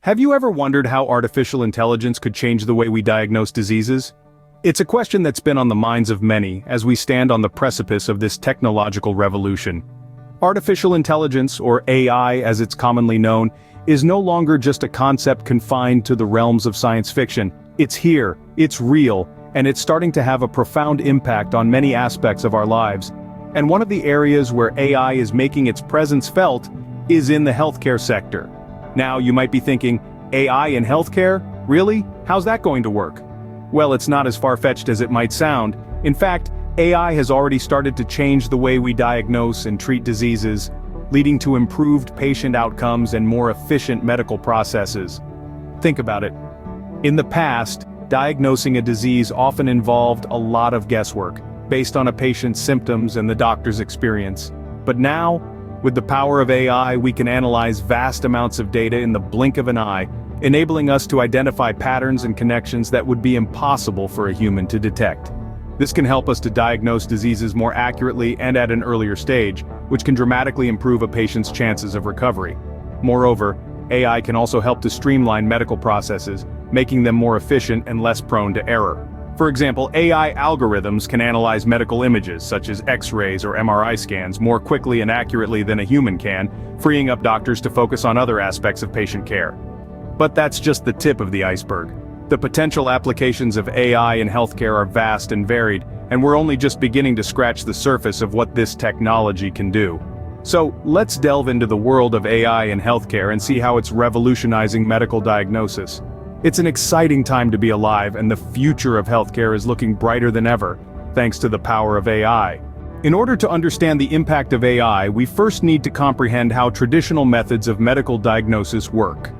Have you ever wondered how artificial intelligence could change the way we diagnose diseases? It's a question that's been on the minds of many as we stand on the precipice of this technological revolution. Artificial intelligence, or AI as it's commonly known, is no longer just a concept confined to the realms of science fiction. It's here, it's real, and it's starting to have a profound impact on many aspects of our lives. And one of the areas where AI is making its presence felt is in the healthcare sector. Now you might be thinking, AI in healthcare? Really? How's that going to work? Well, it's not as far-fetched as it might sound. In fact, AI has already started to change the way we diagnose and treat diseases, leading to improved patient outcomes and more efficient medical processes. Think about it. In the past, diagnosing a disease often involved a lot of guesswork, based on a patient's symptoms and the doctor's experience. But now, with the power of AI, we can analyze vast amounts of data in the blink of an eye, enabling us to identify patterns and connections that would be impossible for a human to detect. This can help us to diagnose diseases more accurately and at an earlier stage, which can dramatically improve a patient's chances of recovery. Moreover, AI can also help to streamline medical processes, making them more efficient and less prone to error. For example, AI algorithms can analyze medical images, such as X-rays or MRI scans, more quickly and accurately than a human can, freeing up doctors to focus on other aspects of patient care. But that's just the tip of the iceberg. The potential applications of AI in healthcare are vast and varied, and we're only just beginning to scratch the surface of what this technology can do. So, let's delve into the world of AI in healthcare and see how it's revolutionizing medical diagnosis. It's an exciting time to be alive, and the future of healthcare is looking brighter than ever, thanks to the power of AI. In order to understand the impact of AI, we first need to comprehend how traditional methods of medical diagnosis work.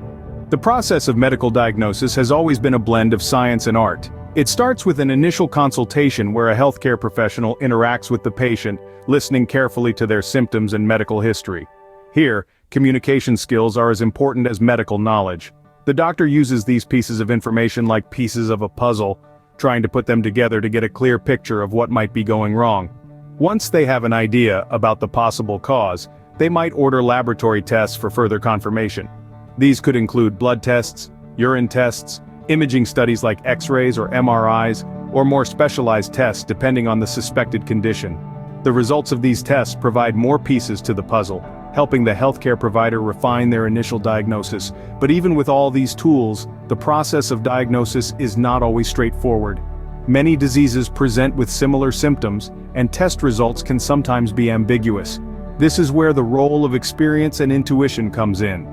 The process of medical diagnosis has always been a blend of science and art. It starts with an initial consultation where a healthcare professional interacts with the patient, listening carefully to their symptoms and medical history. Here, communication skills are as important as medical knowledge. The doctor uses these pieces of information like pieces of a puzzle, trying to put them together to get a clear picture of what might be going wrong. Once they have an idea about the possible cause, they might order laboratory tests for further confirmation. These could include blood tests, urine tests, imaging studies like X-rays or MRIs, or more specialized tests depending on the suspected condition. The results of these tests provide more pieces to the puzzle, helping the healthcare provider refine their initial diagnosis. But even with all these tools, the process of diagnosis is not always straightforward. Many diseases present with similar symptoms, and test results can sometimes be ambiguous. This is where the role of experience and intuition comes in.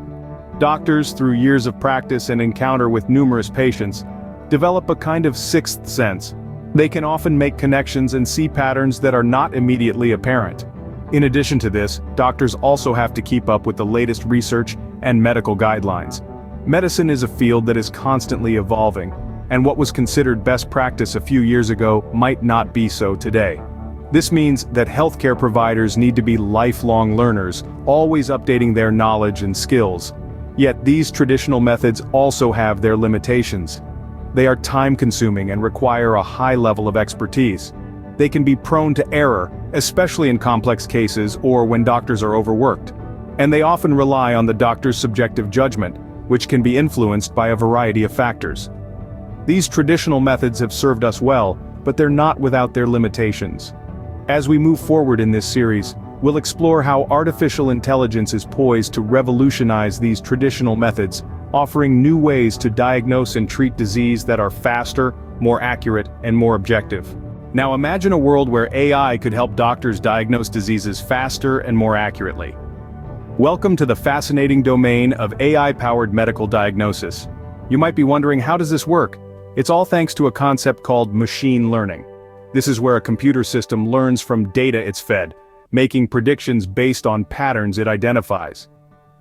Doctors, through years of practice and encounter with numerous patients, develop a kind of sixth sense. They can often make connections and see patterns that are not immediately apparent. In addition to this, doctors also have to keep up with the latest research and medical guidelines. Medicine is a field that is constantly evolving, and what was considered best practice a few years ago might not be so today. This means that healthcare providers need to be lifelong learners, always updating their knowledge and skills. Yet these traditional methods also have their limitations. They are time-consuming and require a high level of expertise. They can be prone to error, especially in complex cases or when doctors are overworked. And they often rely on the doctor's subjective judgment, which can be influenced by a variety of factors. These traditional methods have served us well, but they're not without their limitations. As we move forward in this series, we'll explore how artificial intelligence is poised to revolutionize these traditional methods, offering new ways to diagnose and treat disease that are faster, more accurate, and more objective. Now imagine a world where AI could help doctors diagnose diseases faster and more accurately. Welcome to the fascinating domain of AI-powered medical diagnosis. You might be wondering, how does this work? It's all thanks to a concept called machine learning. This is where a computer system learns from data it's fed, making predictions based on patterns it identifies.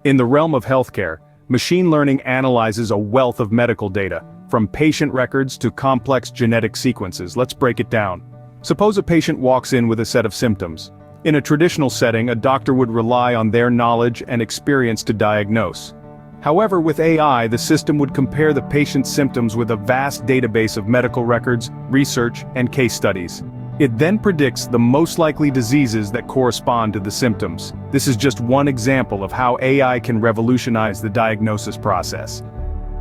In the realm of healthcare, machine learning analyzes a wealth of medical data, from patient records to complex genetic sequences. Let's break it down. Suppose a patient walks in with a set of symptoms. In a traditional setting, a doctor would rely on their knowledge and experience to diagnose. However, with AI, the system would compare the patient's symptoms with a vast database of medical records, research, and case studies. It then predicts the most likely diseases that correspond to the symptoms. This is just one example of how AI can revolutionize the diagnosis process.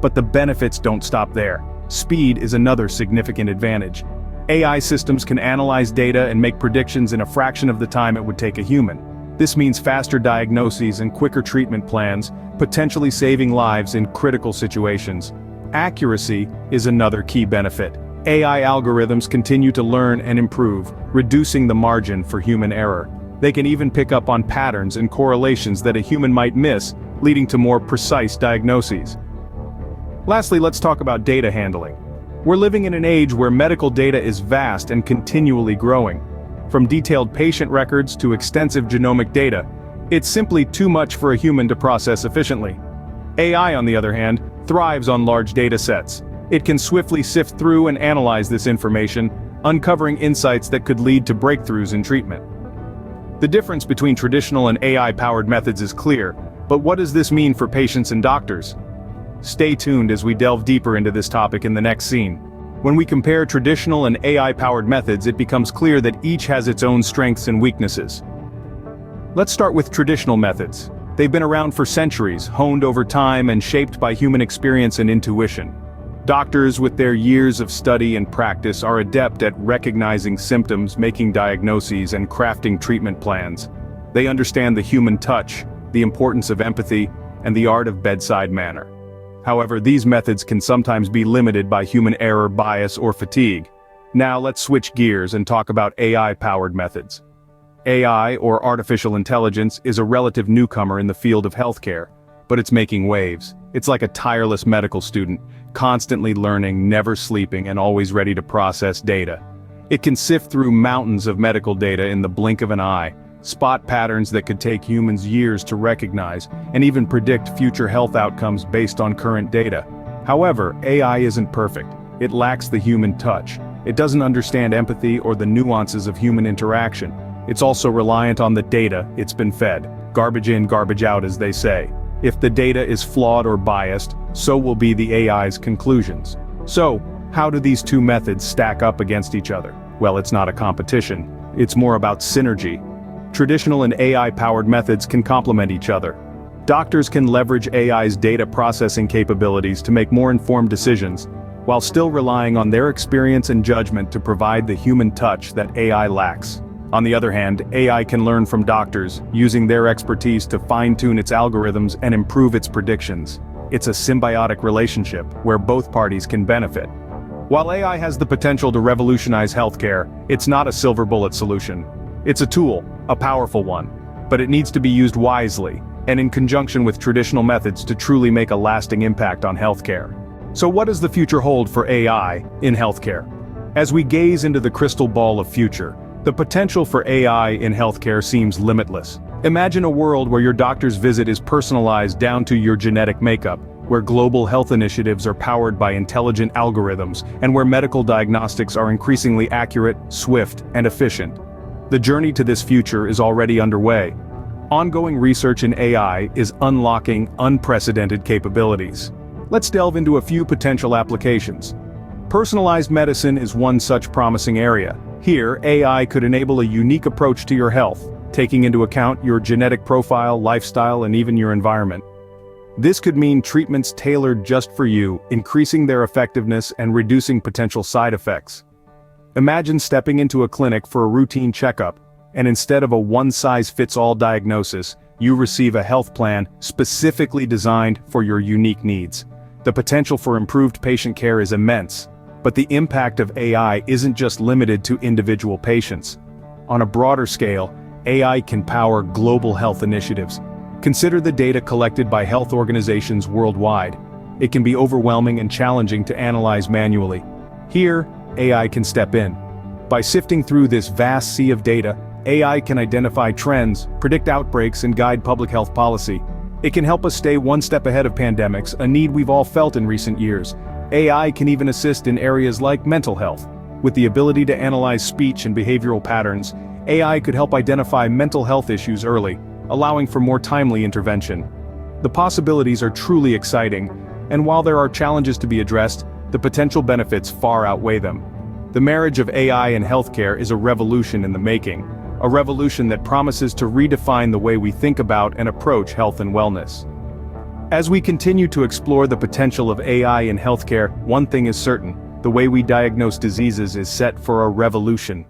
But the benefits don't stop there. Speed is another significant advantage. AI systems can analyze data and make predictions in a fraction of the time it would take a human. This means faster diagnoses and quicker treatment plans, potentially saving lives in critical situations. Accuracy is another key benefit. AI algorithms continue to learn and improve, reducing the margin for human error. They can even pick up on patterns and correlations that a human might miss, leading to more precise diagnoses. Lastly, let's talk about data handling. We're living in an age where medical data is vast and continually growing. From detailed patient records to extensive genomic data, it's simply too much for a human to process efficiently. AI, on the other hand, thrives on large data sets. It can swiftly sift through and analyze this information, uncovering insights that could lead to breakthroughs in treatment. The difference between traditional and AI-powered methods is clear, but what does this mean for patients and doctors? Stay tuned as we delve deeper into this topic in the next scene. When we compare traditional and AI-powered methods, it becomes clear that each has its own strengths and weaknesses. Let's start with traditional methods. They've been around for centuries, honed over time and shaped by human experience and intuition. Doctors, with their years of study and practice, are adept at recognizing symptoms, making diagnoses, and crafting treatment plans. They understand the human touch, the importance of empathy, and the art of bedside manner. However, these methods can sometimes be limited by human error, bias, or fatigue. Now let's switch gears and talk about AI-powered methods. AI, or artificial intelligence, is a relative newcomer in the field of healthcare, but it's making waves. It's like a tireless medical student, constantly learning, never sleeping, and always ready to process data. It can sift through mountains of medical data in the blink of an eye, spot patterns that could take humans years to recognize, and even predict future health outcomes based on current data. However, AI isn't perfect. It lacks the human touch. It doesn't understand empathy or the nuances of human interaction. It's also reliant on the data it's been fed. Garbage in, garbage out, as they say. If the data is flawed or biased, so will be the AI's conclusions. So, how do these two methods stack up against each other? Well, it's not a competition. It's more about synergy. Traditional and AI-powered methods can complement each other. Doctors can leverage AI's data processing capabilities to make more informed decisions, while still relying on their experience and judgment to provide the human touch that AI lacks. On the other hand, AI can learn from doctors, using their expertise to fine-tune its algorithms and improve its predictions. It's a symbiotic relationship, where both parties can benefit. While AI has the potential to revolutionize healthcare, it's not a silver bullet solution. It's a tool, a powerful one, but it needs to be used wisely, and in conjunction with traditional methods to truly make a lasting impact on healthcare. So what does the future hold for AI in healthcare? As we gaze into the crystal ball of future, the potential for AI in healthcare seems limitless. Imagine a world where your doctor's visit is personalized down to your genetic makeup, where global health initiatives are powered by intelligent algorithms, and where medical diagnostics are increasingly accurate, swift, and efficient. The journey to this future is already underway. Ongoing research in AI is unlocking unprecedented capabilities. Let's delve into a few potential applications. Personalized medicine is one such promising area. Here, AI could enable a unique approach to your health, taking into account your genetic profile, lifestyle, and even your environment. This could mean treatments tailored just for you, increasing their effectiveness and reducing potential side effects. Imagine stepping into a clinic for a routine checkup, and instead of a one-size-fits-all diagnosis, you receive a health plan specifically designed for your unique needs. The potential for improved patient care is immense, but the impact of AI isn't just limited to individual patients. On a broader scale, AI can power global health initiatives. Consider the data collected by health organizations worldwide. It can be overwhelming and challenging to analyze manually. Here, AI can step in. By sifting through this vast sea of data, AI can identify trends, predict outbreaks, and guide public health policy. It can help us stay one step ahead of pandemics, a need we've all felt in recent years. AI can even assist in areas like mental health. With the ability to analyze speech and behavioral patterns, AI could help identify mental health issues early, allowing for more timely intervention. The possibilities are truly exciting, and while there are challenges to be addressed, the potential benefits far outweigh them. The marriage of AI and healthcare is a revolution in the making, a revolution that promises to redefine the way we think about and approach health and wellness. As we continue to explore the potential of AI in healthcare, one thing is certain: the way we diagnose diseases is set for a revolution.